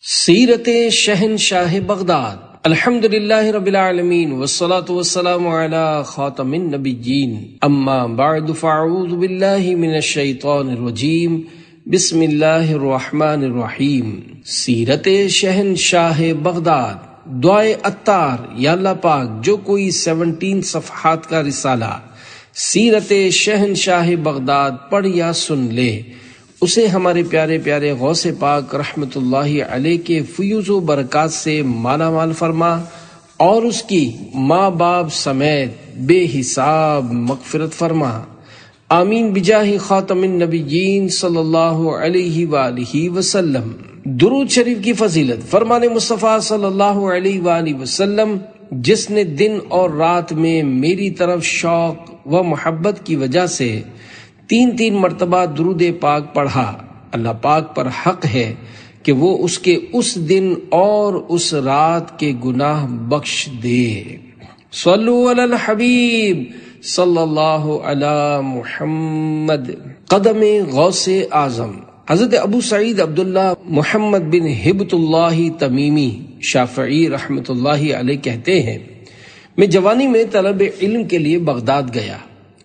سیرت شہنشاہ بغداد۔ الحمدللہ رب العالمین والصلاة والسلام علی خاتم النبیین، اما بعد فاعوذ باللہ من الشیطان الرجیم، بسم اللہ الرحمن الرحیم۔ سیرت شہنشاہ بغداد، دعائے عطار۔ یا اللہ پاک، جو کوئی 17 صفحات کا رسالہ سیرت شہنشاہ بغداد پڑھ یا سن لے، اسے ہمارے پیارے پیارے غوث پاک رحمت اللہ علیہ کے فیوز و برکات سے مالا مال فرما، اور اس کی ماں باپ سمیت بے حساب مغفرت فرما، آمین بجاہ خاتم النبیین صلی اللہ علیہ وآلہ وسلم۔ درود شریف کی فضیلت۔ فرمان مصطفیٰ صلی اللہ علیہ وآلہ وسلم، جس نے دن اور رات میں میری طرف شوق و محبت کی وجہ سے 3 مرتبہ درود پاک پڑھا، اللہ پاک پر حق ہے کہ وہ اس کے اس دن اور اس رات کے گناہ بخش دے۔ صلو علی الحبیب صلی اللہ علی محمد۔ قدم غوث اعظم حضرت ابو سعید عبداللہ محمد بن ہبت اللہ تمیمی شافعی رحمت اللہ علیہ کہتے ہیں، میں جوانی میں طلب علم کے لیے بغداد گیا۔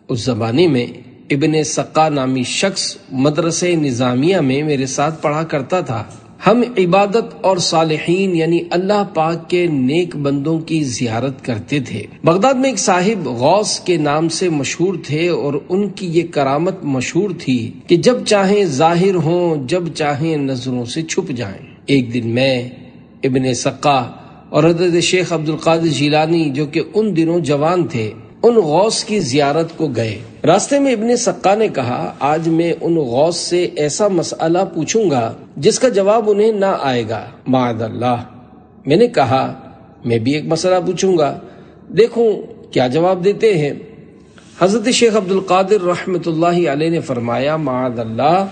اس زمانے میں ابن سقا نامی شخص مدرسے نظامیہ میں میرے ساتھ پڑھا کرتا تھا۔ ہم عبادت اور صالحین یعنی اللہ پاک کے نیک بندوں کی زیارت کرتے تھے۔ بغداد میں ایک صاحب غوث کے نام سے مشہور تھے، اور ان کی یہ کرامت مشہور تھی کہ جب چاہیں ظاہر ہوں، جب چاہیں نظروں سے چھپ جائیں۔ ایک دن میں، ابن سقا اور حضرت شیخ عبدالقادر جیلانی، جو کہ ان دنوں جوان تھے، ان غوث کی زیارت کو گئے۔ راستے میں ابن سقا نے کہا، آج میں ان غوث سے ایسا مسئلہ پوچھوں گا جس کا جواب انہیں نہ آئے گا، معاذ اللہ۔ میں نے کہا، میں بھی ایک مسئلہ پوچھوں گا، دیکھوں کیا جواب دیتے ہیں۔ حضرت شیخ عبدالقادر رحمت اللہ علیہ نے فرمایا، معاذ اللہ،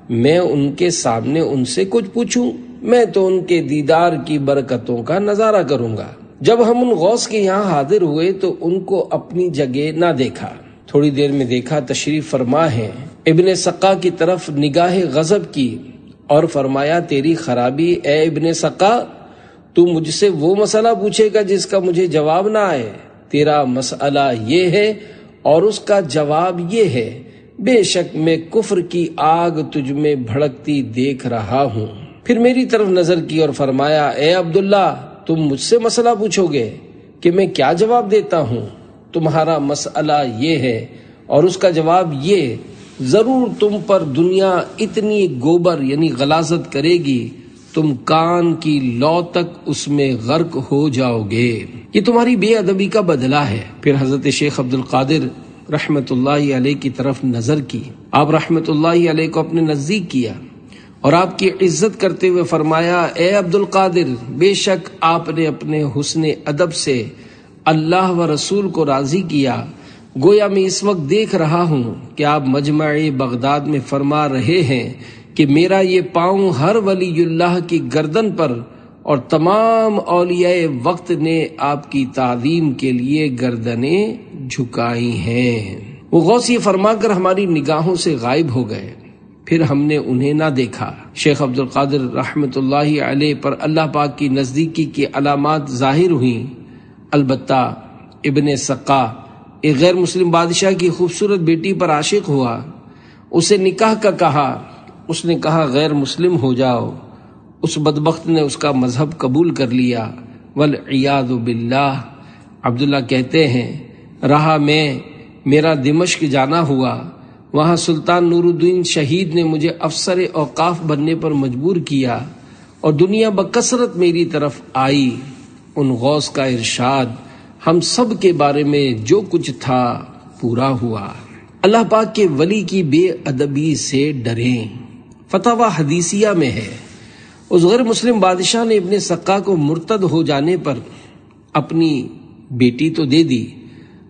میں ان کے سامنے ان سے کچھ پوچھوں؟ میں تو ان کے دیدار کی برکتوں کا نظارہ کروں گا۔ جب ہم ان غوث کے یہاں حاضر ہوئے تو ان کو اپنی جگہ نہ دیکھا۔ تھوڑی دیر میں دیکھا تشریف فرما ہے۔ ابن سقا کی طرف نگاہ غضب کی اور فرمایا، تیری خرابی اے ابن سقا، تو مجھ سے وہ مسئلہ پوچھے گا جس کا مجھے جواب نہ آئے؟ تیرا مسئلہ یہ ہے اور اس کا جواب یہ ہے، بے شک میں کفر کی آگ تجھ میں بھڑکتی دیکھ رہا ہوں۔ پھر میری طرف نظر کی اور فرمایا، اے عبداللہ، تم مجھ سے مسئلہ پوچھو گے کہ میں کیا جواب دیتا ہوں؟ تمہارا مسئلہ یہ ہے اور اس کا جواب یہ، ضرور تم پر دنیا اتنی گوبر یعنی غلاظت کرے گی، تم کان کی لو تک اس میں غرق ہو جاؤ گے۔ یہ تمہاری بے ادبی کا بدلہ ہے۔ پھر حضرت شیخ عبدالقادر رحمت اللہ علیہ کی طرف نظر کی، آپ رحمت اللہ علیہ کو اپنے نزدیک کیا اور آپ کی عزت کرتے ہوئے فرمایا، اے عبدالقادر، بے شک آپ نے اپنے حسن ادب سے اللہ و رسول کو راضی کیا۔ گویا میں اس وقت دیکھ رہا ہوں کہ آپ مجمع بغداد میں فرما رہے ہیں کہ میرا یہ پاؤں ہر ولی اللہ کی گردن پر، اور تمام اولیاء وقت نے آپ کی تعظیم کے لیے گردنیں جھکائی ہیں۔ وہ غوث یہ فرما کر ہماری نگاہوں سے غائب ہو گئے، پھر ہم نے انہیں نہ دیکھا۔ شیخ عبدالقادر رحمت اللہ علیہ پر اللہ پاک کی نزدیکی کی علامات ظاہر ہوئیں۔ البتہ ابن سقا ایک غیر مسلم بادشاہ کی خوبصورت بیٹی پر عاشق ہوا، اسے نکاح کا کہا، اس نے کہا غیر مسلم ہو جاؤ۔ اس بدبخت نے اس کا مذہب قبول کر لیا، والعیاذ باللہ۔ عبداللہ کہتے ہیں، رہا میں، میرا دمشق جانا ہوا، وہاں سلطان نور الدین شہید نے مجھے افسر اوقاف بننے پر مجبور کیا، اور دنیا بکثرت میری طرف آئی۔ ان غوث کا ارشاد، ہم سب کے بارے میں جو کچھ تھا پورا ہوا۔ اللہ پاک کے ولی کی بے ادبی سے ڈریں۔ فتاوی حدیثیہ میں ہے، اس غیر مسلم بادشاہ نے ابن سقا کو مرتد ہو جانے پر اپنی بیٹی تو دے دی،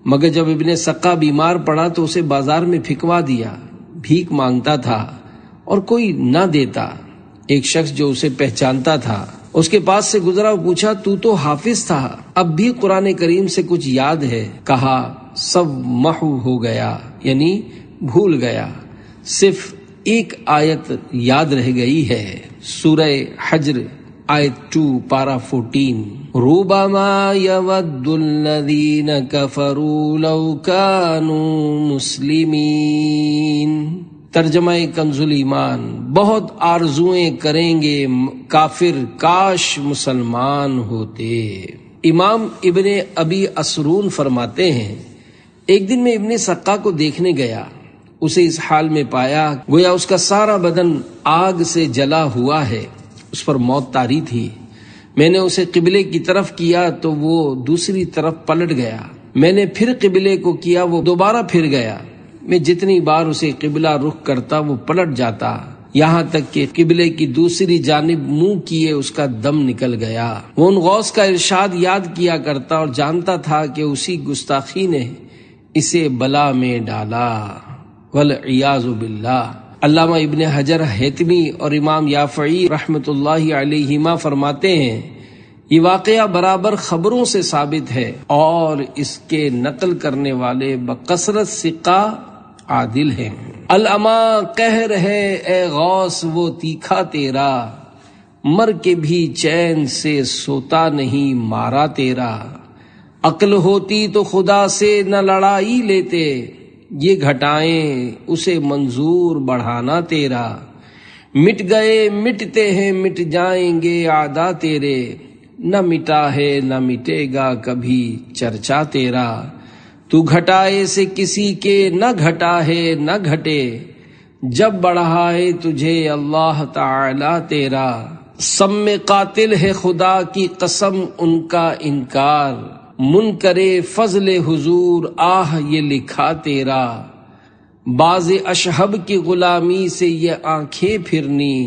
مگر جب ابن سقا بیمار پڑا تو اسے بازار میں پھینکوا دیا۔ بھیک مانگتا تھا اور کوئی نہ دیتا۔ ایک شخص جو اسے پہچانتا تھا اس کے پاس سے گزرا اور پوچھا، تو حافظ تھا، اب بھی قرآن کریم سے کچھ یاد ہے؟ کہا، سب محو ہو گیا، یعنی بھول گیا، صرف ایک آیت یاد رہ گئی ہے، سورہ حجر آیت 2 پارہ 14. ربما یود الذین کفروا لو کانوا مسلمین. ترجمہ کنز الایمان، بہت آرزویں کریں گے کافر کاش مسلمان ہوتے. امام ابن ابی اسرون فرماتے ہیں ایک دن میں ابن سقا کو دیکھنے گیا، اسے اس حال میں پایا گویا اس کا سارا بدن آگ سے جلا ہوا ہے، اس پر موت طاری تھی. میں نے اسے قبلے کی طرف کیا تو وہ دوسری طرف پلٹ گیا، میں نے پھر قبلے کو کیا، وہ دوبارہ پھر گیا. میں جتنی بار اسے قبلہ رخ کرتا وہ پلٹ جاتا، یہاں تک کہ قبلے کی دوسری جانب منہ کیے اس کا دم نکل گیا. وہ ان غوث کا ارشاد یاد کیا کرتا اور جانتا تھا کہ اسی گستاخی نے اسے بلا میں ڈالا، والعیاذ باللہ. علامہ ابن حجر حیتمی اور امام یافعی رحمۃ اللہ علیہما فرماتے ہیں یہ واقعہ برابر خبروں سے ثابت ہے اور اس کے نقل کرنے والے بکثرت ثقہ عادل ہیں. الاما قہر ہے اے غوث وہ تیکھا تیرا، مر کے بھی چین سے سوتا نہیں مارا تیرا. عقل ہوتی تو خدا سے نہ لڑائی لیتے، یہ گھٹائیں اسے منظور بڑھانا تیرا. مٹ گئے مٹتے ہیں مٹ جائیں گے اعداء تیرے، نہ مٹا ہے نہ مٹے گا کبھی چرچا تیرا. تو گھٹائے سے کسی کے نہ گھٹا ہے نہ گھٹے، جب بڑھائے تجھے اللہ تعالی تیرا. سب میں قاتل ہے خدا کی قسم ان کا انکار، منکرے فضل حضور آہ یہ لکھا تیرا. باز اشہب کی غلامی سے یہ آنکھیں پھرنی،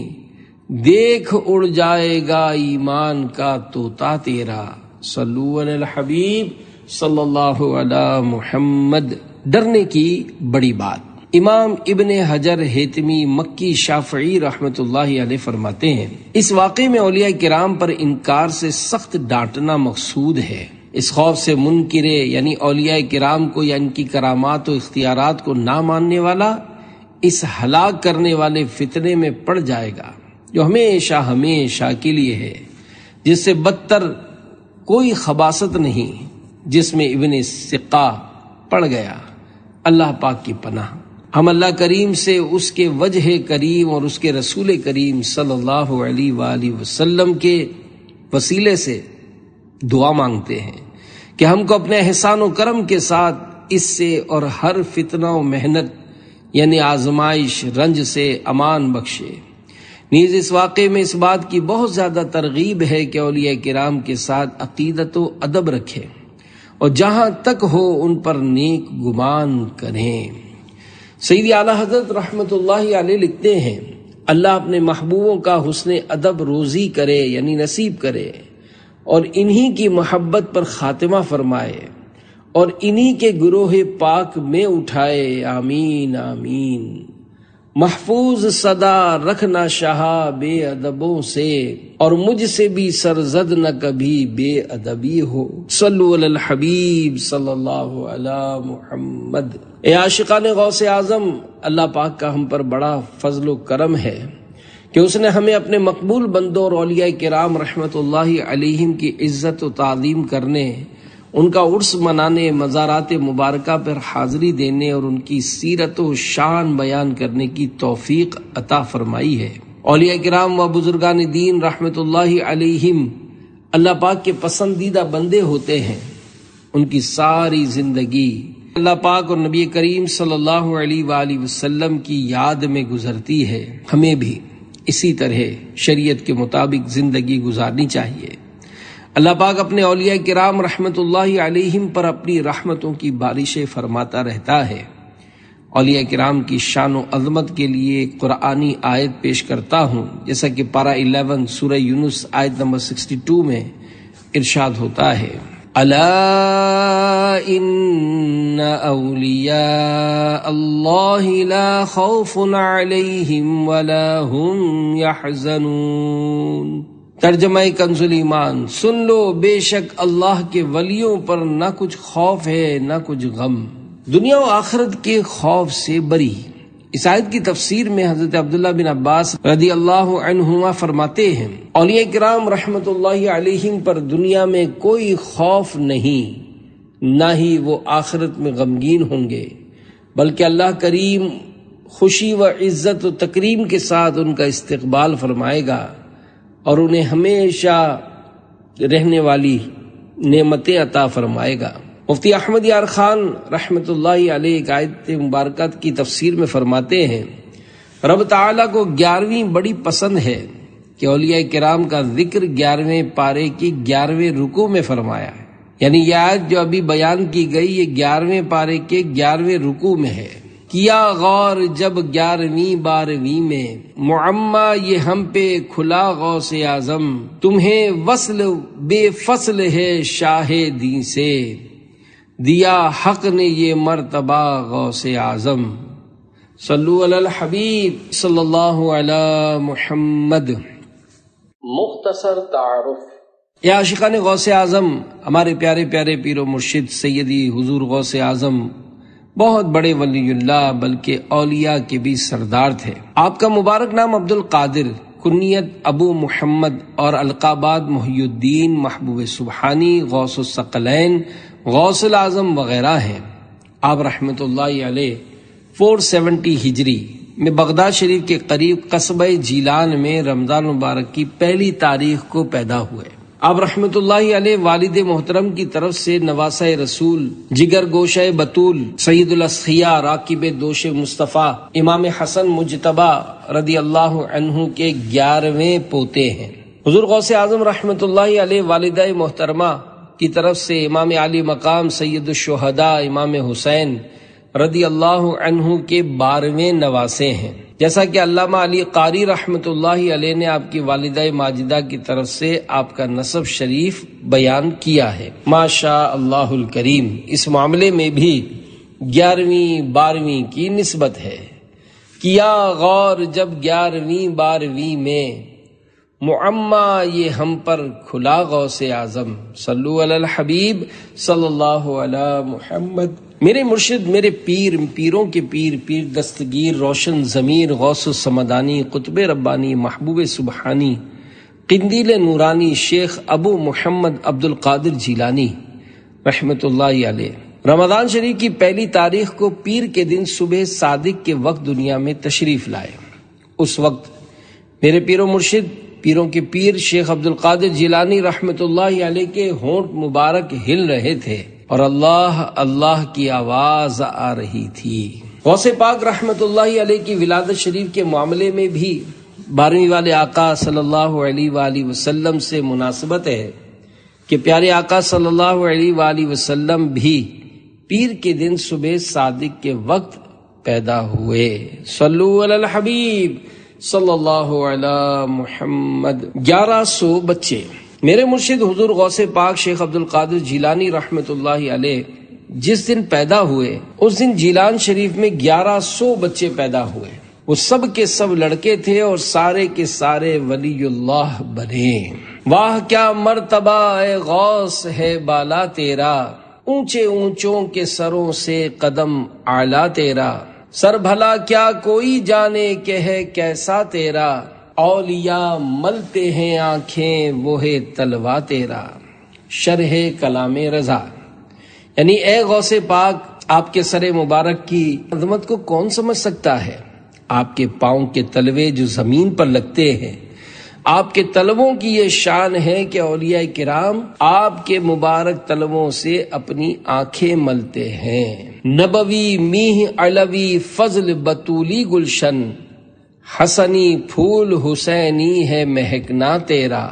دیکھ اڑ جائے گا ایمان کا طوطا تیرا. صلو علی الحبیب صلی اللہ علی محمد. ڈرنے کی بڑی بات. امام ابن حجر حیتمی مکی شافعی رحمۃ اللہ علیہ فرماتے ہیں اس واقعے میں اولیاء کرام پر انکار سے سخت ڈانٹنا مقصود ہے. اس خوف سے منکرے یعنی اولیاء کرام کو یا ان کی کرامات و اختیارات کو نہ ماننے والا اس ہلاک کرنے والے فتنے میں پڑ جائے گا جو ہمیشہ ہمیشہ کے لیے ہے، جس سے بدتر کوئی خباثت نہیں جس میں ابن سقا پڑ گیا. اللہ پاک کی پناہ. ہم اللہ کریم سے اس کے وجہ کریم اور اس کے رسول کریم صلی اللہ علیہ وآلہ وسلم کے وسیلے سے دعا مانگتے ہیں کہ ہم کو اپنے احسان و کرم کے ساتھ اس سے اور ہر فتنہ و محنت یعنی آزمائش رنج سے امان بخشے. نیز اس واقعے میں اس بات کی بہت زیادہ ترغیب ہے کہ اولیاء کرام کے ساتھ عقیدت و ادب رکھیں اور جہاں تک ہو ان پر نیک گمان کریں. سیدی اعلیٰ حضرت رحمت اللہ علیہ لکھتے ہیں اللہ اپنے محبوبوں کا حسن ادب روزی کرے یعنی نصیب کرے اور انہی کی محبت پر خاتمہ فرمائے اور انہی کے گروہ پاک میں اٹھائے. آمین آمین. محفوظ صدا رکھنا شاہ بے ادبوں سے اور مجھ سے بھی سرزد نہ کبھی بے ادبی ہو. صلو علی الحبیب صلی اللہ علی محمد. اے عاشقان غوث اعظم، اللہ پاک کا ہم پر بڑا فضل و کرم ہے کہ اس نے ہمیں اپنے مقبول بندوں اور اولیاء کرام رحمت اللہ علیہم کی عزت و تعظیم کرنے، ان کا عرس منانے، مزارات مبارکہ پر حاضری دینے اور ان کی سیرت و شان بیان کرنے کی توفیق عطا فرمائی ہے. اولیاء کرام و بزرگان دین رحمت اللہ علیہم اللہ پاک کے پسندیدہ بندے ہوتے ہیں. ان کی ساری زندگی اللہ پاک اور نبی کریم صلی اللہ علیہ وآلہ وسلم کی یاد میں گزرتی ہے. ہمیں بھی اسی طرح شریعت کے مطابق زندگی گزارنی چاہیے. اللہ پاک اپنے اولیاء کرام رحمت اللہ علیہم پر اپنی رحمتوں کی بارشیں فرماتا رہتا ہے. اولیاء کرام کی شان و عظمت کے لیے ایک قرآنی آیت پیش کرتا ہوں، جیسا کہ پارہ 11 سورہ یونس آیت نمبر 62 میں ارشاد ہوتا ہے الا ان اولیاء اللہ لا خوف علیہم ولا هم يحزنون. ترجمہ کنز الایمان. سن لو بے شک اللہ کے ولیوں پر نہ کچھ خوف ہے نہ کچھ غم، دنیا و آخرت کے خوف سے بری. اس آیت کی تفسیر میں حضرت عبداللہ بن عباس رضی اللہ عنہما فرماتے ہیں، اولیاء کرام رحمت اللہ علیہم پر دنیا میں کوئی خوف نہیں، نہ ہی وہ آخرت میں غمگین ہوں گے، بلکہ اللہ کریم خوشی و عزت و تکریم کے ساتھ ان کا استقبال فرمائے گا اور انہیں ہمیشہ رہنے والی نعمتیں عطا فرمائے گا۔ مفتی احمد یار خان رحمت اللہ علیہ ایک آیت مبارکہ کی تفسیر میں فرماتے ہیں، رب تعالیٰ کو 11ویں بڑی پسند ہے کہ اولیاء کرام کا ذکر 11ویں پارے کی 11ویں رکوع میں فرمایا ہے، یعنی یہ آیت جو ابھی بیان کی گئی یہ 11ویں پارے کے 11ویں رکوع میں ہے۔ کیا غور جب 11ویں 12ویں میں، معما یہ ہم پہ کھلا غوث اعظم، تمہیں وصل بے فصل ہے شاہ دین سے، دیا حق نے یہ مرتبہ غوث اعظم۔ صلو علی الحبیب صلی اللہ علی محمد۔ مختصر تعارف۔ یا عاشقان غوث اعظم، ہمارے پیارے پیارے پیر و مرشد سیدی حضور غوث اعظم بہت بڑے ولی اللہ بلکہ اولیاء کے بھی سردار تھے۔ آپ کا مبارک نام عبد القادر، کنیت ابو محمد اور القابات محی الدین، محبوب سبحانی، غوث الثقلین، غوث الاعظم وغیرہ ہیں۔ آپ رحمت اللہ علیہ 470 ہجری میں بغداد شریف کے قریب قصبہ جیلان میں رمضان مبارک کی پہلی تاریخ کو پیدا ہوئے۔ آپ رحمت اللہ علیہ والد محترم کی طرف سے نواسہ رسول، جگر گوشہ بطول، سید الاسخیاء، راکب دوش مصطفیٰ، امام حسن مجتبی رضی اللہ عنہ کے 11ویں پوتے ہیں۔ حضور غوث اعظم رحمت اللہ علیہ والدہ محترمہ کی طرف سے امام علی مقام سید الشہداء امام حسین رضی اللہ عنہ کے 12ویں نواسے ہیں، جیسا کہ علامہ علی قاری رحمت اللہ علیہ نے آپ کی والدہ ماجدہ کی طرف سے آپ کا نسب شریف بیان کیا ہے۔ ماشاء اللہ الکریم، اس معاملے میں بھی 11ویں 12ویں کی نسبت ہے۔ کیا غور جب 11ویں 12ویں میں، معما یہ ہم پر کھلا غوث اعظم، صلو علی الحبیب صلی اللہ علی محمد۔ میرے مرشد، میرے پیر، پیروں کے پیر، پیر دستگیر، روشن ضمیر، غوث السمدانی، قطب ربانی، محبوب سبحانی، قندیل نورانی، شیخ ابو محمد عبد القادر جیلانی رحمت اللہ علیہ رمضان شریف کی پہلی تاریخ کو پیر کے دن صبح صادق کے وقت دنیا میں تشریف لائے۔ اس وقت میرے پیر و مرشد، پیروں کے پیر شیخ عبد القادر جیلانی رحمت اللہ علیہ کے ہونٹ مبارک ہل رہے تھے اور اللہ اللہ کی آواز آ رہی تھی۔ غوث پاک رحمت اللہ علیہ کی ولادت شریف کے معاملے میں بھی 12ویں والے آقا صلی اللہ علیہ وآلہ وسلم سے مناسبت ہے کہ پیارے آقا صلی اللہ علیہ وآلہ وسلم بھی پیر کے دن صبح صادق کے وقت پیدا ہوئے۔ صلو علی الحبیب صلی اللہ علی محمد۔ 1100 بچے۔ میرے مرشد حضور غوث پاک شیخ عبد القادر جیلانی رحمت اللہ علیہ جس دن پیدا ہوئے اس دن جیلان شریف میں 1100 بچے پیدا ہوئے۔ وہ سب کے سب لڑکے تھے اور سارے کے سارے ولی اللہ بنے۔ واہ کیا مرتبہ اے غوث ہے بالا تیرا، اونچے اونچوں کے سروں سے قدم اعلیٰ تیرا، سر بھلا کیا کوئی جانے کہ ہے کیسا تیرا، اولیاء ملتے ہیں آنکھیں وہ ہے تلوا تیرا۔ شرح کلام رضا، یعنی اے غوث پاک، آپ کے سر مبارک کی عظمت کو کون سمجھ سکتا ہے؟ آپ کے پاؤں کے تلوے جو زمین پر لگتے ہیں، آپ کے تلووں کی یہ شان ہے کہ اولیاء کرام آپ کے مبارک تلووں سے اپنی آنکھیں ملتے ہیں۔ نبوی میہ علوی فضل بطولی گلشن، حسنی پھول حسینی ہے مہکنا تیرا۔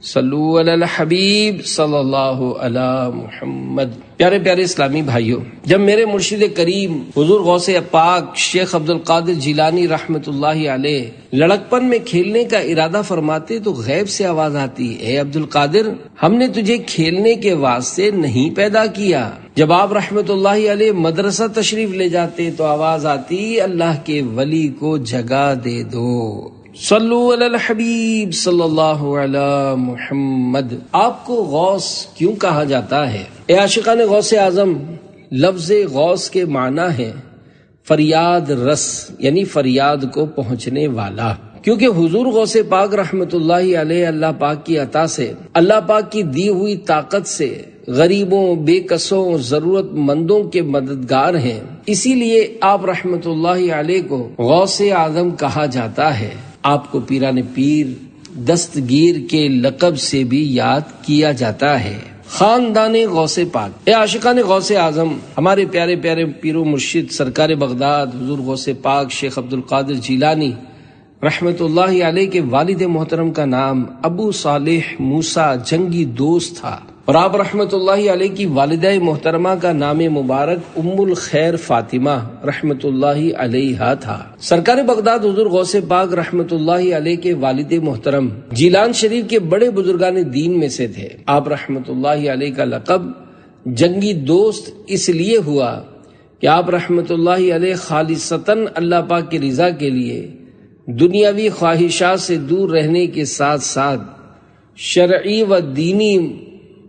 صلو علی الحبیب صلی اللہ علی محمد۔ پیارے پیارے اسلامی بھائیوں، جب میرے مرشد کریم حضور غوث پاک شیخ عبد القادر جیلانی رحمت اللہ علیہ لڑکپن میں کھیلنے کا ارادہ فرماتے تو غیب سے آواز آتی، اے عبد القادر، ہم نے تجھے کھیلنے کے واسطے نہیں پیدا کیا۔ جب آپ رحمت اللہ علیہ مدرسہ تشریف لے جاتے تو آواز آتی، اللہ کے ولی کو جگہ دے دو۔ صلو علی الحبیب صلی اللہ علی محمد۔ آپ کو غوث کیوں کہا جاتا ہے؟ اے عاشقان غوث اعظم، لفظ غوث کے معنی ہے فریاد رس یعنی فریاد کو پہنچنے والا، کیونکہ حضور غوث پاک رحمت اللہ علیہ اللہ پاک کی عطا سے، اللہ پاک کی دی ہوئی طاقت سے غریبوں، بے کسوں، ضرورت مندوں کے مددگار ہیں، اسی لیے آپ رحمت اللہ علیہ کو غوث اعظم کہا جاتا ہے۔ آپ کو پیران پیر دستگیر کے لقب سے بھی یاد کیا جاتا ہے۔ خاندان غوث پاک، اے عاشقان غوث اعظم، ہمارے پیارے پیارے پیر و مرشد سرکار بغداد حضور غوث پاک شیخ عبد القادر جیلانی رحمت اللہ علیہ کے والد محترم کا نام ابو صالح موسیٰ جنگی دوست تھا، اور آپ رحمت اللہ علیہ کی والدہ محترمہ کا نام مبارک ام الخیر فاطمہ رحمت اللہ علیہ تھا۔ سرکار بغداد حضور غوث پاک رحمت اللہ علیہ کے والد محترم جیلان شریف کے بڑے بزرگان دین میں سے تھے۔ آپ رحمت اللہ علیہ کا لقب جنگی دوست اس لیے ہوا کہ آپ رحمت اللہ علیہ خالصتاً اللہ پاک کی رضا کے لیے دنیاوی خواہشات سے دور رہنے کے ساتھ ساتھ شرعی و دینی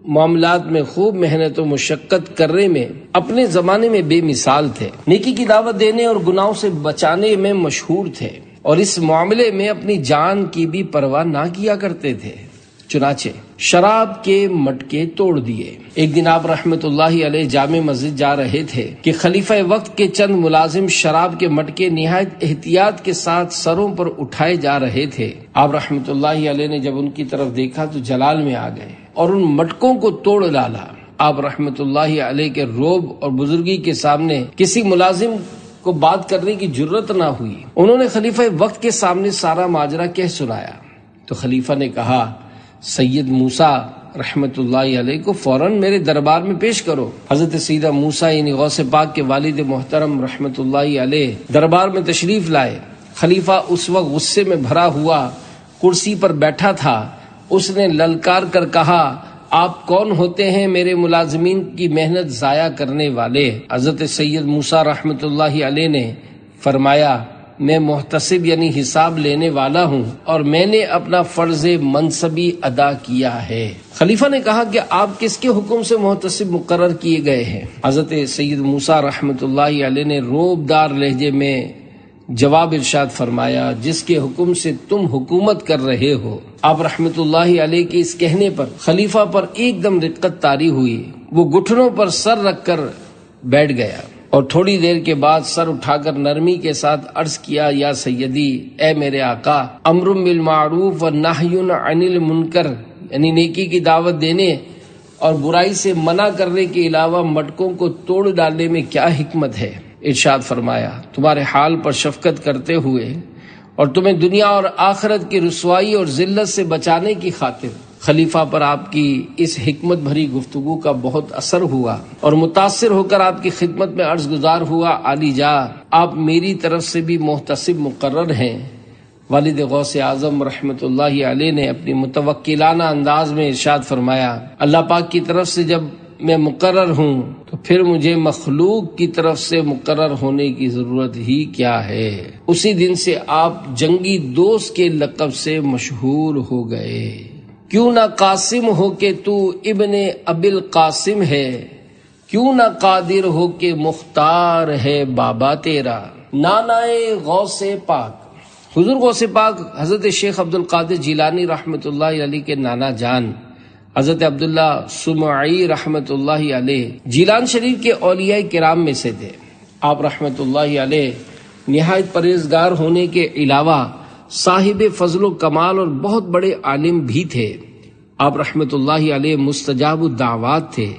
معاملات میں خوب محنت و مشقت کرنے میں اپنے زمانے میں بے مثال تھے، نیکی کی دعوت دینے اور گناہوں سے بچانے میں مشہور تھے، اور اس معاملے میں اپنی جان کی بھی پرواہ نہ کیا کرتے تھے۔ چنانچہ شراب کے مٹکے توڑ دیے۔ ایک دن آپ رحمت اللہ علیہ جامع مسجد جا رہے تھے کہ خلیفہ وقت کے چند ملازم شراب کے مٹکے نہایت احتیاط کے ساتھ سروں پر اٹھائے جا رہے تھے۔ آپ رحمت اللہ علیہ نے جب ان کی طرف دیکھا تو جلال میں آ گئے اور ان مٹکوں کو توڑ ڈالا۔ آپ رحمت اللہ علیہ کے روب اور بزرگی کے سامنے کسی ملازم کو بات کرنے کی جرت نہ ہوئی۔ انہوں نے خلیفہ وقت کے سامنے سارا ماجرا کہہ سنایا تو خلیفہ نے کہا، سید موسیٰ رحمت اللہ علیہ کو فوراً میرے دربار میں پیش کرو۔ حضرت سیدہ موسیٰ یعنی غوث پاک کے والد محترم رحمت اللہ علیہ دربار میں تشریف لائے۔ خلیفہ اس وقت غصے میں بھرا ہوا کرسی پر بیٹھا تھا۔ اس نے للکار کر کہا، آپ کون ہوتے ہیں میرے ملازمین کی محنت ضائع کرنے والے؟ حضرت سید موسیٰ رحمت اللہ علیہ نے فرمایا، میں محتسب یعنی حساب لینے والا ہوں، اور میں نے اپنا فرض منصبی ادا کیا ہے۔ خلیفہ نے کہا کہ آپ کس کے حکم سے محتسب مقرر کیے گئے ہیں؟ حضرت سید موسیٰ رحمت اللہ علیہ نے روبدار لہجے میں جواب ارشاد فرمایا، جس کے حکم سے تم حکومت کر رہے ہو۔ آپ رحمت اللہ علیہ کے اس کہنے پر خلیفہ پر ایک دم رقت طاری ہوئی۔ وہ گھٹنوں پر سر رکھ کر بیٹھ گیا اور تھوڑی دیر کے بعد سر اٹھا کر نرمی کے ساتھ عرض کیا، یا سیدی، اے میرے آقا، امر بالمعروف و نہی عن المنکر یعنی نیکی کی دعوت دینے اور برائی سے منع کرنے کے علاوہ مٹکوں کو توڑ ڈالنے میں کیا حکمت ہے؟ ارشاد فرمایا، تمہارے حال پر شفقت کرتے ہوئے اور تمہیں دنیا اور آخرت کی رسوائی اور ذلت سے بچانے کی خاطر خلیفہ پر آپ کی اس حکمت بھری گفتگو کا بہت اثر ہوا اور متاثر ہو کر آپ کی خدمت میں عرض گزار ہوا، عالی جاں، آپ میری طرف سے بھی محتسب مقرر ہیں۔ والد غوث اعظم رحمت اللہ علیہ نے اپنی متوکلانہ انداز میں ارشاد فرمایا، اللہ پاک کی طرف سے جب میں مقرر ہوں تو پھر مجھے مخلوق کی طرف سے مقرر ہونے کی ضرورت ہی کیا ہے۔ اسی دن سے آپ جنگی دوست کے لقب سے مشہور ہو گئے۔ کیوں نہ قاسم ہو کہ تو ابن ابی القاسم ہے، کیوں نہ قادر ہو کہ مختار ہے بابا تیرا۔ نانائے غوث پاک، حضور غوث پاک حضرت شیخ عبد القادر جیلانی رحمت اللہ علیہ کے نانا جان حضرت عبداللہ سمعی رحمت اللہ علیہ جیلان شریف کے اولیاء کرام میں سے تھے۔ آپ رحمت اللہ علیہ نہایت پرہیزگار ہونے کے علاوہ صاحب فضل و کمال اور بہت بڑے عالم بھی تھے۔ آپ رحمت اللہ علیہ مستجاب الدعوات تھے،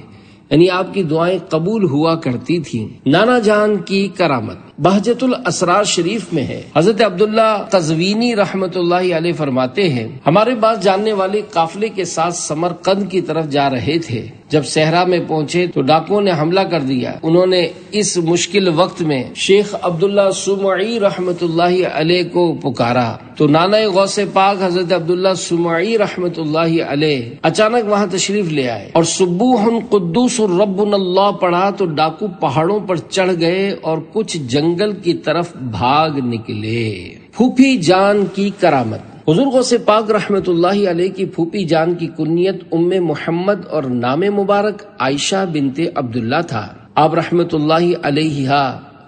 یعنی آپ کی دعائیں قبول ہوا کرتی تھیں۔ نانا جان کی کرامت بہجت الاسرار شریف میں ہے۔ حضرت عبداللہ قزوینی رحمت اللہ علیہ فرماتے ہیں، ہمارے پاس جاننے والے قافلے کے ساتھ سمرقند کی طرف جا رہے تھے۔ جب صحرا میں پہنچے تو ڈاکوؤں نے حملہ کر دیا۔ انہوں نے اس مشکل وقت میں شیخ عبداللہ سمعی رحمت اللہ علیہ کو پکارا تو نانا غوث پاک حضرت عبداللہ سمعی رحمت اللہ علیہ اچانک وہاں تشریف لے آئے اور سبوح قدوس ربنا اللہ پڑھا تو ڈاکو پہاڑوں پر چڑھ گئے اور کچھ جنگل کی طرف بھاگ نکلے۔ پھوپھی جان کی کرامت حضور غوث پاک رحمت اللہ علیہ کی پھوپھی جان کی کنیت ام محمد اور نام مبارک عائشہ بنت عبداللہ تھا۔ آپ رحمت اللہ علیہ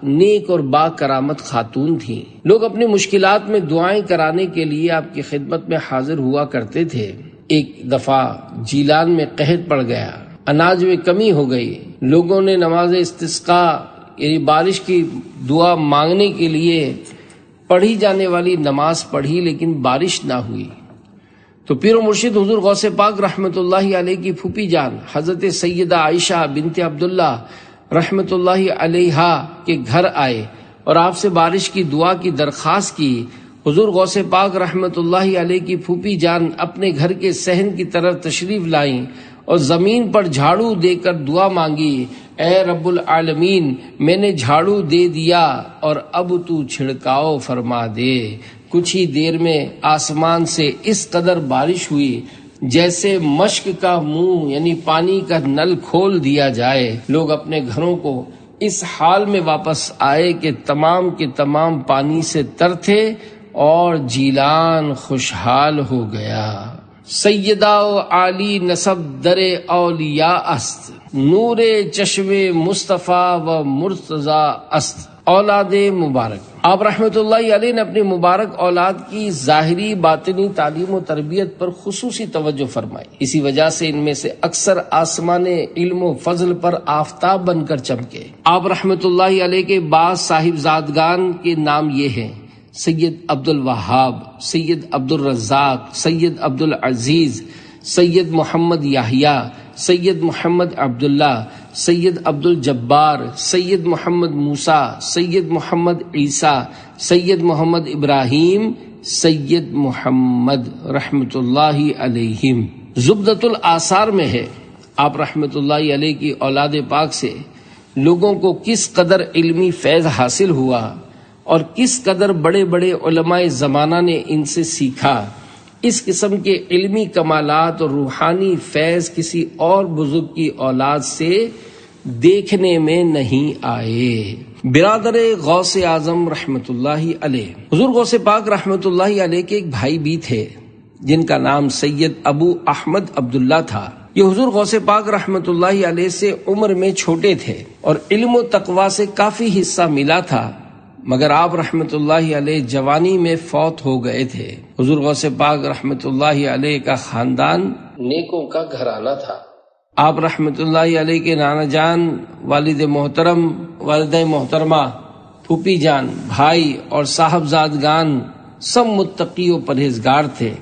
نیک اور با کرامت خاتون تھیں. لوگ اپنی مشکلات میں دعائیں کرانے کے لیے آپ کی خدمت میں حاضر ہوا کرتے تھے. ایک دفعہ جیلان میں قحط پڑ گیا، اناج میں کمی ہو گئی. لوگوں نے نماز استسقاء یعنی بارش کی دعا مانگنے کے لیے پڑھی جانے والی نماز پڑھی، لیکن بارش نہ ہوئی. تو پیر و مرشد حضور غوث پاک رحمت اللہ علیہ کی پھوپھی جان حضرت سیدہ عائشہ بنت عبداللہ رحمت اللہ علیہا کے گھر آئے اور آپ سے بارش کی دعا کی درخواست کی. حضور غوث پاک رحمت اللہ علیہ کی پھوپھی جان اپنے گھر کے صحن کی طرف تشریف لائیں اور زمین پر جھاڑو دے کر دعا مانگی، اے رب العالمین، میں نے جھاڑو دے دیا اور اب تو چھڑکاؤ فرما دے. کچھ ہی دیر میں آسمان سے اس قدر بارش ہوئی جیسے مشک کا منہ یعنی پانی کا نل کھول دیا جائے. لوگ اپنے گھروں کو اس حال میں واپس آئے کہ تمام کے تمام پانی سے تر تھے اور جیلان خوشحال ہو گیا. سیدہ و عالی نسب در اولیاء است، نور چشم مصطفیٰ و مرتضی است. اولاد مبارک. آپ رحمت اللہ علیہ نے اپنی مبارک اولاد کی ظاہری باطنی تعلیم و تربیت پر خصوصی توجہ فرمائی. اسی وجہ سے ان میں سے اکثر آسمان علم و فضل پر آفتاب بن کر چمکے. آپ رحمت اللہ علیہ کے بعض صاحبزادگان کے نام یہ ہیں: سید عبد الوہاب، سید عبد الرزاق، سید عبد العزیز، سید محمد یحییٰ، سید محمد عبداللہ، سید عبد الجبار، سید محمد موسیٰ، سید محمد عیسیٰ، سید محمد ابراہیم، سید محمد رحمت اللہ علیہم. زبدۃ الآثار میں ہے آپ رحمت اللہ علیہ کی اولاد پاک سے لوگوں کو کس قدر علمی فیض حاصل ہوا اور کس قدر بڑے بڑے علماء زمانہ نے ان سے سیکھا. اس قسم کے علمی کمالات اور روحانی فیض کسی اور بزرگ کی اولاد سے دیکھنے میں نہیں آئے. برادر غوث اعظم رحمت اللہ علیہ. حضور غوث پاک رحمت اللہ علیہ کے ایک بھائی بھی تھے جن کا نام سید ابو احمد عبداللہ تھا. یہ حضور غوث پاک رحمت اللہ علیہ سے عمر میں چھوٹے تھے اور علم و تقوی سے کافی حصہ ملا تھا، مگر آپ رحمت اللہ علیہ جوانی میں فوت ہو گئے تھے. حضور غوث پاک رحمت اللہ علیہ کا خاندان نیکوں کا گھرانہ تھا. آپ رحمت اللہ علیہ کے نانا جان، والد محترم، والدہ محترمہ، پھوپھی جان، بھائی اور صاحبزادگان سب متقی و پرہیزگار تھے.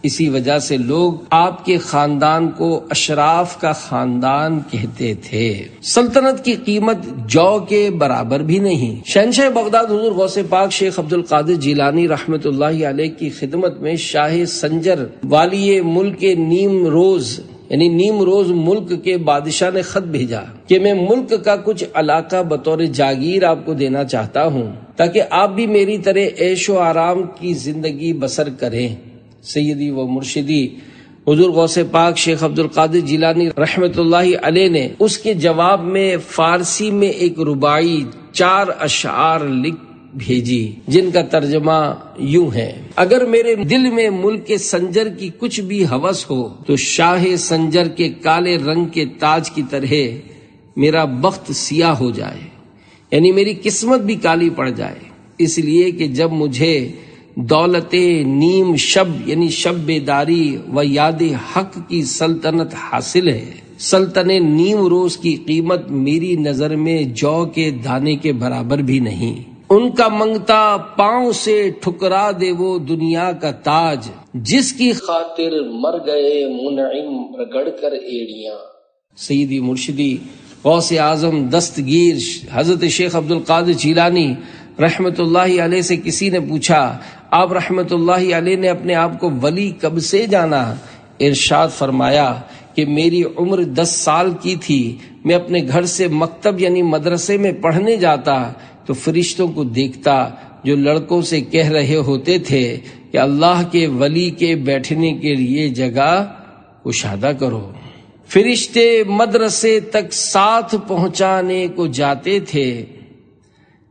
اسی وجہ سے لوگ آپ کے خاندان کو اشراف کا خاندان کہتے تھے. سلطنت کی قیمت جو کے برابر بھی نہیں. شہنشاہ بغداد حضور غوث پاک شیخ عبد القادر جیلانی رحمت اللہ علیہ کی خدمت میں شاہ سنجر والی ملک نیم روز یعنی نیم روز ملک کے بادشاہ نے خط بھیجا کہ میں ملک کا کچھ علاقہ بطور جاگیر آپ کو دینا چاہتا ہوں تاکہ آپ بھی میری طرح عیش و آرام کی زندگی بسر کریں. سیدی و مرشدی حضور غوث پاک شیخ عبد القادر جیلانی رحمت اللہ علیہ نے اس کے جواب میں فارسی میں ایک رباعی 4 اشعار لکھ بھیجی جن کا ترجمہ یوں ہے: اگر میرے دل میں ملک کے سنجر کی کچھ بھی ہوس ہو تو شاہ سنجر کے کالے رنگ کے تاج کی طرح میرا بخت سیاہ ہو جائے، یعنی میری قسمت بھی کالی پڑ جائے، اس لیے کہ جب مجھے دولت نیم شب یعنی شب بیداری و یاد حق کی سلطنت حاصل ہے، سلطنت نیم روز کی قیمت میری نظر میں جو کے دانے کے برابر بھی نہیں. ان کا منگتا پاؤں سے ٹھکرا دے وہ دنیا کا تاج، جس کی خاطر مر گئے منعم رگڑ کر ایڑیاں. سیدی مرشدی غوث اعظم دستگیر حضرت شیخ عبد القادر جیلانی رحمت اللہ علیہ سے کسی نے پوچھا، آپ رحمت اللہ علیہ نے اپنے آپ کو ولی کب سے جانا؟ ارشاد فرمایا کہ میری عمر 10 سال کی تھی، میں اپنے گھر سے مکتب یعنی مدرسے میں پڑھنے جاتا تو فرشتوں کو دیکھتا جو لڑکوں سے کہہ رہے ہوتے تھے کہ اللہ کے ولی کے بیٹھنے کے لیے جگہ کشادہ کرو. فرشتے مدرسے تک ساتھ پہنچانے کو جاتے تھے.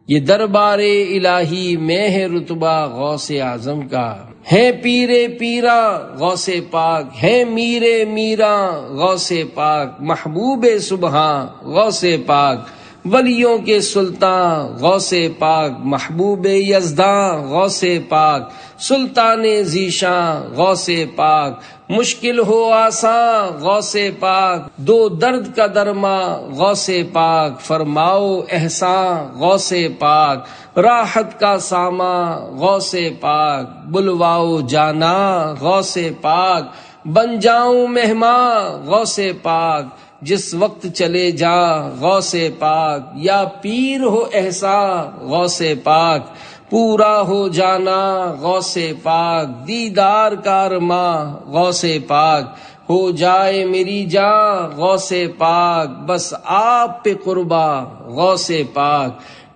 یہ دربار الہی میں ہے رتبہ غوث اعظم کا، ہے پیرے پیرا غوث پاک، ہے میرے میرا غوث پاک، محبوب سبحان غوث پاک، ولیوں کے سلطان غوث پاک، محبوب یزداں غوث پاک، سلطان ذیشان غوث پاک، مشکل ہو آسان غوث پاک، دو درد کا درما غوث پاک، فرماؤ احسان غوث پاک، راحت کا سامان غوث پاک، بلواؤ جانا غوث پاک، بن جاؤں مہمان غوث پاک، جس وقت چلے جا غوث پاک، یا پیر ہو احسان غوث پاک، پورا ہو جانا غوث پاک، دیدار کا ارماں غوث پاک، ہو جائے میری جان غوث پاک، بس آپ پہ قربا غوث پاک،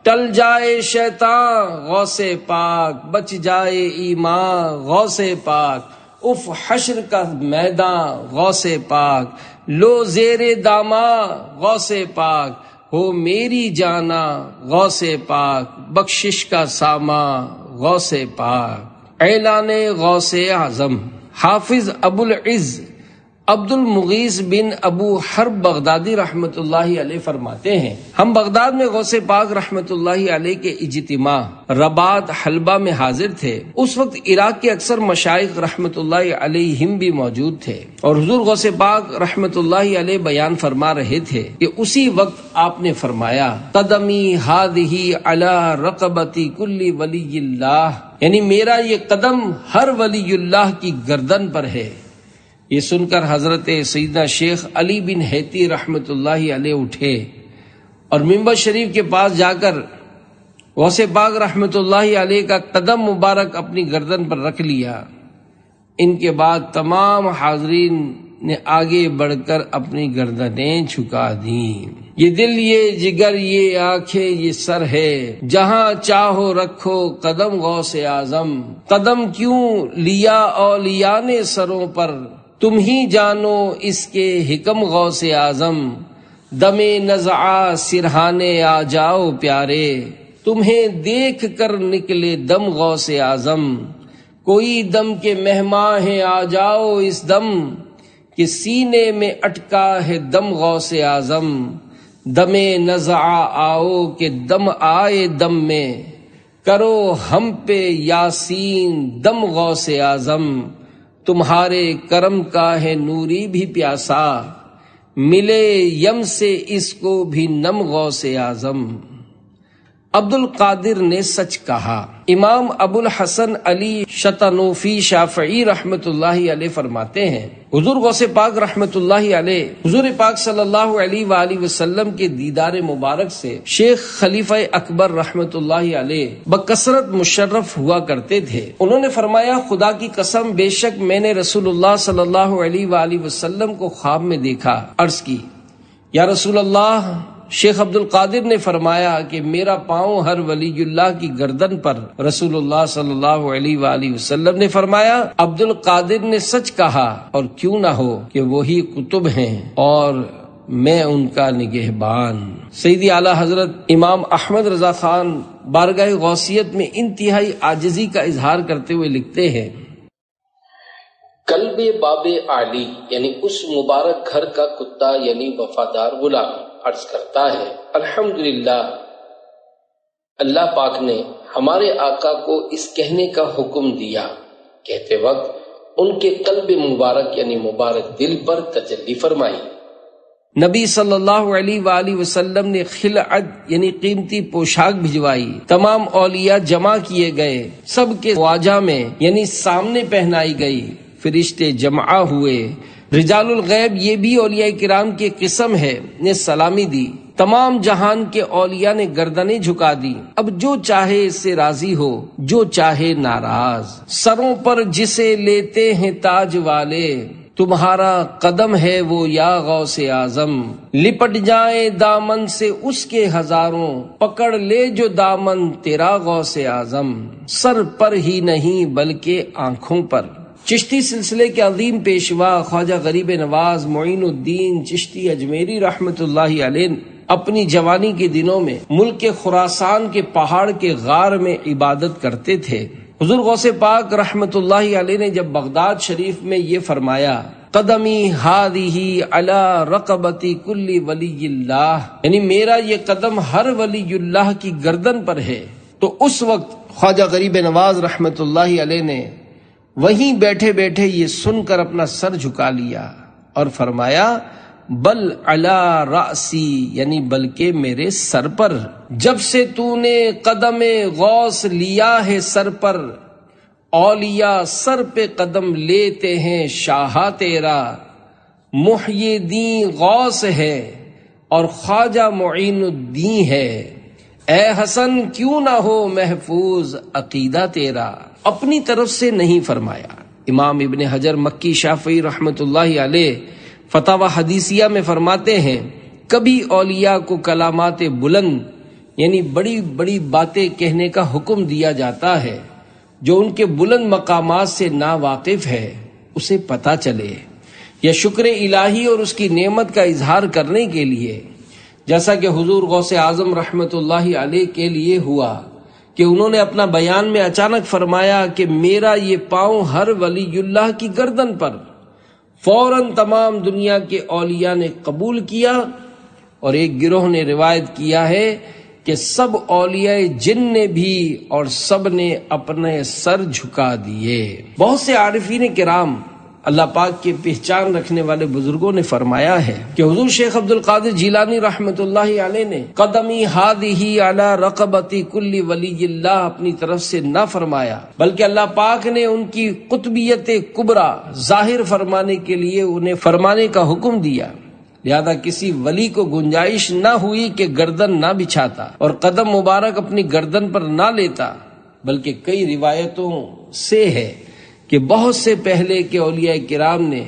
ٹل جائے شیطان غوث پاک، بچ جائے ایمان غوث پاک، اف حشر کا میدان غوث پاک، لو زیر داما غوث پاک، ہو میری جانا غوث پاک، بخشش کا سامان غوث پاک۔ اعلان غوث اعظم۔ حافظ ابو العز عبد المغیث بن ابو حرب بغدادی رحمت اللہ علیہ فرماتے ہیں، ہم بغداد میں غوث پاک رحمت اللہ علیہ کے اجتماع رباط حلبہ میں حاضر تھے۔ اس وقت عراق کے اکثر مشائخ رحمت اللہ علیہم بھی موجود تھے، اور حضور غوث پاک رحمت اللہ علیہ بیان فرما رہے تھے کہ اسی وقت آپ نے فرمایا، قدمی ہادہی علی رقبتی کل ولی اللہ، یعنی میرا یہ قدم ہر ولی اللہ کی گردن پر ہے۔ یہ سن کر حضرت سیدنا شیخ علی بن حیتی رحمت اللہ علیہ اٹھے اور منبر شریف کے پاس جا کر غوث پاک رحمت اللہ علیہ کا قدم مبارک اپنی گردن پر رکھ لیا۔ ان کے بعد تمام حاضرین نے آگے بڑھ کر اپنی گردنیں جھکا دیں۔ یہ دل، یہ جگر، یہ آنکھیں، یہ سر ہے، جہاں چاہو رکھو قدم غوث اعظم، قدم کیوں لیا اولیاء نے سروں پر، تم ہی جانو اس کے حکم غوث اعظم، دم نزعہ سرہانے آ جاؤ پیارے، تمہیں دیکھ کر نکلے دم غوث اعظم، کوئی دم کے مہمان ہیں آ جاؤ اس دم، کہ سینے میں اٹکا ہے دم غوث اعظم، دم نزعہ آؤ کہ دم آئے دم میں، کرو ہم پہ یاسین دم غوث اعظم، تمہارے کرم کا ہے نوری بھی پیاسا، ملے یم سے اس کو بھی نم غوث اعظم۔ عبد القادر نے سچ کہا۔ امام ابو الحسن علی شتنوفی شافعی رحمت اللہ علیہ فرماتے ہیں، حضور غوث پاک رحمت اللہ علیہ حضور پاک صلی اللہ علیہ وآلہ وسلم کے دیدار مبارک سے شیخ خلیفہ اکبر رحمت اللہ علیہ بکثرت مشرف ہوا کرتے تھے۔ انہوں نے فرمایا، خدا کی قسم بے شک میں نے رسول اللہ صلی اللہ علیہ وآلہ وسلم کو خواب میں دیکھا۔ عرض کی، یا رسول اللہ، شیخ عبد القادر نے فرمایا کہ میرا پاؤں ہر ولی اللہ کی گردن پر۔ رسول اللہ صلی اللہ علیہ وآلہ وسلم نے فرمایا، عبد القادر نے سچ کہا، اور کیوں نہ ہو کہ وہی قطب ہیں اور میں ان کا نگہبان۔ سیدی اعلی حضرت امام احمد رضا خان بارگاہ غوثیت میں انتہائی عاجزی کا اظہار کرتے ہوئے لکھتے ہیں، قلب باب علی یعنی اس مبارک گھر کا کتا یعنی وفادار غلام عرض کرتا ہے، الحمدللہ، اللہ پاک نے ہمارے آقا کو اس کہنے کا حکم دیا، کہتے وقت ان کے قلب مبارک یعنی مبارک دل پر تجلی فرمائی۔ نبی صلی اللہ علیہ وآلہ وسلم نے خلعت یعنی قیمتی پوشاک بھجوائی، تمام اولیاء جمع کیے گئے، سب کے واجہ میں یعنی سامنے پہنائی گئی، فرشتے جمع ہوئے، رجال الغیب یہ بھی اولیاء کرام کی قسم ہے نے سلامی دی، تمام جہان کے اولیاء نے گردنیں جھکا دی۔ اب جو چاہے اس سے راضی ہو، جو چاہے ناراض، سروں پر جسے لیتے ہیں تاج والے، تمہارا قدم ہے وہ یا غوث اعظم، لپٹ جائیں دامن سے اس کے ہزاروں، پکڑ لے جو دامن تیرا غوث اعظم، سر پر ہی نہیں بلکہ آنکھوں پر۔ چشتی سلسلے کے عظیم پیشوا خواجہ غریب نواز معین الدین چشتی اجمیری رحمت اللہ علیہ اپنی جوانی کے دنوں میں ملک خراسان کے پہاڑ کے غار میں عبادت کرتے تھے۔ حضور غوث پاک رحمت اللہ علیہ نے جب بغداد شریف میں یہ فرمایا قدمی ہادی علی رقبتی کل ولی اللہ، یعنی میرا یہ قدم ہر ولی اللہ کی گردن پر ہے۔ تو اس وقت خواجہ غریب نواز رحمت اللہ علیہ نے وہیں بیٹھے بیٹھے یہ سن کر اپنا سر جھکا لیا اور فرمایا بل علی رأسی، یعنی بلکہ میرے سر پر، جب سے تو نے قدم غوث لیا ہے سر پر، اولیاء سر پہ قدم لیتے ہیں شاہا تیرا، محی دین غوث ہے اور خواجہ معین الدین ہے، اے حسن کیوں نہ ہو محفوظ عقیدہ تیرا۔ اپنی طرف سے نہیں فرمایا۔ امام ابن حجر مکی شافعی رحمت اللہ علیہ فتاوی حدیثیہ میں فرماتے ہیں کبھی اولیاء کو کلامات بلند یعنی بڑی بڑی باتیں کہنے کا حکم دیا جاتا ہے، جو ان کے بلند مقامات سے نا واقف ہے اسے پتہ چلے، یا شکر الہی اور اس کی نعمت کا اظہار کرنے کے لیے، جیسا کہ حضور غوث اعظم رحمت اللہ علیہ کے لیے ہوا کہ انہوں نے اپنا بیان میں اچانک فرمایا کہ میرا یہ پاؤں ہر ولی اللہ کی گردن پر، فوراً تمام دنیا کے اولیاء نے قبول کیا، اور ایک گروہ نے روایت کیا ہے کہ سب اولیاء جن نے بھی اور سب نے اپنے سر جھکا دیے۔ بہت سے عارفین کرام اللہ پاک کے پہچان رکھنے والے بزرگوں نے فرمایا ہے کہ حضور شیخ عبد القادر جیلانی رحمت اللہ علیہ نے قدمی ہادی علی رقبتی کل ولی اللہ اپنی طرف سے نہ فرمایا، بلکہ اللہ پاک نے ان کی قطبیت کبریٰ ظاہر فرمانے کے لیے انہیں فرمانے کا حکم دیا، لہذا کسی ولی کو گنجائش نہ ہوئی کہ گردن نہ بچھاتا اور قدم مبارک اپنی گردن پر نہ لیتا، بلکہ کئی روایتوں سے ہے کہ بہت سے پہلے کے اولیاء کرام نے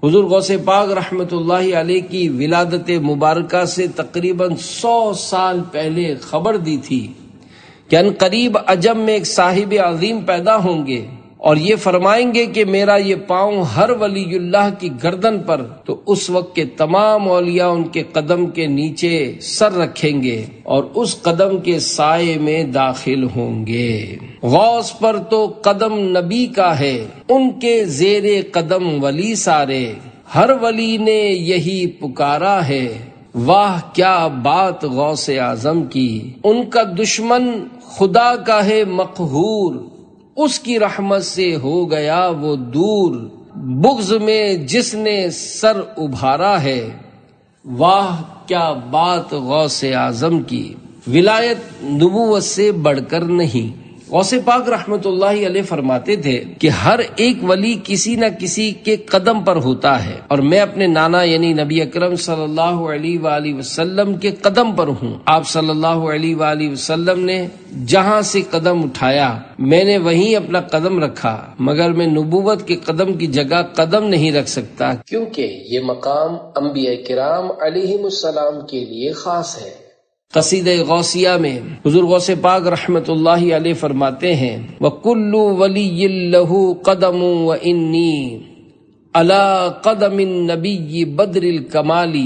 حضور غوث پاک رحمت اللہ علیہ کی ولادت مبارکہ سے تقریباً 100 سال پہلے خبر دی تھی کہ ان قریب عجم میں ایک صاحب عظیم پیدا ہوں گے اور یہ فرمائیں گے کہ میرا یہ پاؤں ہر ولی اللہ کی گردن پر، تو اس وقت کے تمام اولیاء ان کے قدم کے نیچے سر رکھیں گے اور اس قدم کے سائے میں داخل ہوں گے۔ غوث پر تو قدم نبی کا ہے، ان کے زیر قدم ولی سارے، ہر ولی نے یہی پکارا ہے، واہ کیا بات غوث اعظم کی، ان کا دشمن خدا کا ہے مقہور، اس کی رحمت سے ہو گیا وہ دور، بغض میں جس نے سر ابھارا ہے، واہ کیا بات غوث اعظم کی۔ ولایت نبوت سے بڑھ کر نہیں۔ غوث پاک رحمت اللہ علیہ فرماتے تھے کہ ہر ایک ولی کسی نہ کسی کے قدم پر ہوتا ہے، اور میں اپنے نانا یعنی نبی اکرم صلی اللہ علیہ وآلہ وسلم کے قدم پر ہوں۔ آپ صلی اللہ علیہ وآلہ وسلم نے جہاں سے قدم اٹھایا میں نے وہیں اپنا قدم رکھا، مگر میں نبوت کے قدم کی جگہ قدم نہیں رکھ سکتا، کیونکہ یہ مقام انبیاء کرام علیہم السلام کے لیے خاص ہے۔ قصیدہ غوثیہ میں حضور غوث پاک رحمت اللہ علیہ فرماتے ہیں وَكُلُّ وَلِيٍّ لَهُ قَدَمٌ وَإِنِّي عَلَى قَدَمِ النَّبِيِّ بَدْرِ الْكَمَالِ۔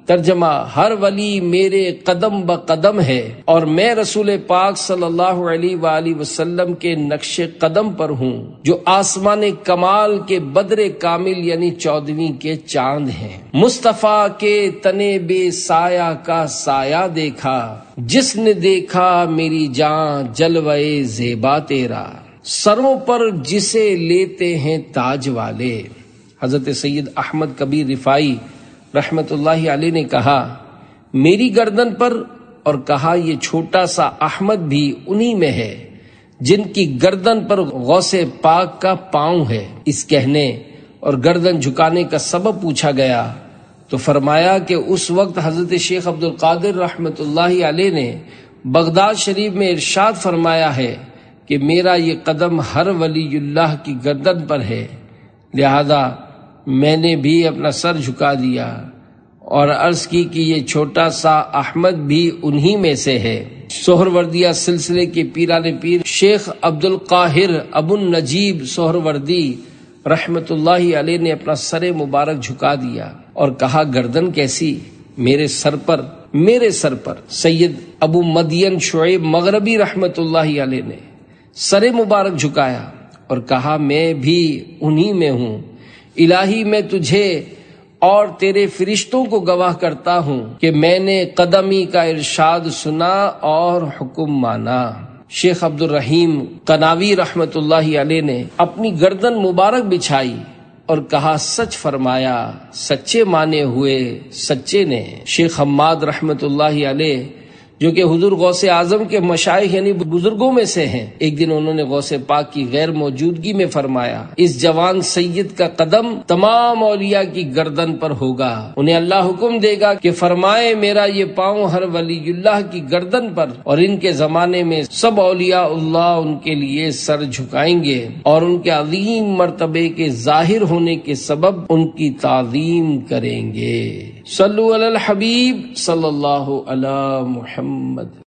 ترجمہ، ہر ولی میرے قدم بقدم ہے اور میں رسول پاک صلی اللہ علیہ وآلہ وسلم کے نقش قدم پر ہوں، جو آسمان کمال کے بدر کامل یعنی 14ویں کے چاند ہیں۔ مصطفیٰ کے تنے بے سایہ کا سایہ دیکھا، جس نے دیکھا میری جان جلوے زیبا تیرا، سروں پر جسے لیتے ہیں تاج والے۔ حضرت سید احمد کبیر رفاعی رحمت اللہ علیہ نے کہا میری گردن پر، اور کہا یہ چھوٹا سا احمد بھی انہی میں ہے جن کی گردن پر غوث پاک کا پاؤں ہے۔ اس کہنے اور گردن جھکانے کا سبب پوچھا گیا تو فرمایا کہ اس وقت حضرت شیخ عبد القادر رحمت اللہ علیہ نے بغداد شریف میں ارشاد فرمایا ہے کہ میرا یہ قدم ہر ولی اللہ کی گردن پر ہے، لہذا میں نے بھی اپنا سر جھکا دیا اور عرض کی کہ یہ چھوٹا سا احمد بھی انہی میں سے ہے۔ سہروردیہ سلسلے کے پیران پیر شیخ عبد القاہر ابو النجیب سہروردی رحمت اللہ علیہ نے اپنا سر مبارک جھکا دیا اور کہا گردن کیسی، میرے سر پر۔ سید ابو مدین شعیب مغربی رحمت اللہ علیہ نے سر مبارک جھکایا اور کہا میں بھی انہی میں ہوں، الہی میں تجھے اور تیرے فرشتوں کو گواہ کرتا ہوں کہ میں نے قدمی کا ارشاد سنا اور حکم مانا۔ شیخ عبد الرحیم قناوی رحمت اللہ علیہ نے اپنی گردن مبارک بچھائی اور کہا سچ فرمایا، سچے مانے ہوئے سچے نے۔ شیخ حماد رحمت اللہ علیہ جو کہ حضور غوث اعظم کے مشائخ یعنی بزرگوں میں سے ہیں، ایک دن انہوں نے غوث پاک کی غیر موجودگی میں فرمایا اس جوان سید کا قدم تمام اولیاء کی گردن پر ہوگا، انہیں اللہ حکم دے گا کہ فرمائے میرا یہ پاؤں ہر ولی اللہ کی گردن پر، اور ان کے زمانے میں سب اولیاء اللہ ان کے لیے سر جھکائیں گے اور ان کے عظیم مرتبے کے ظاہر ہونے کے سبب ان کی تعظیم کریں گے۔ صلو علی الحبیب صلی اللہ علی محمد۔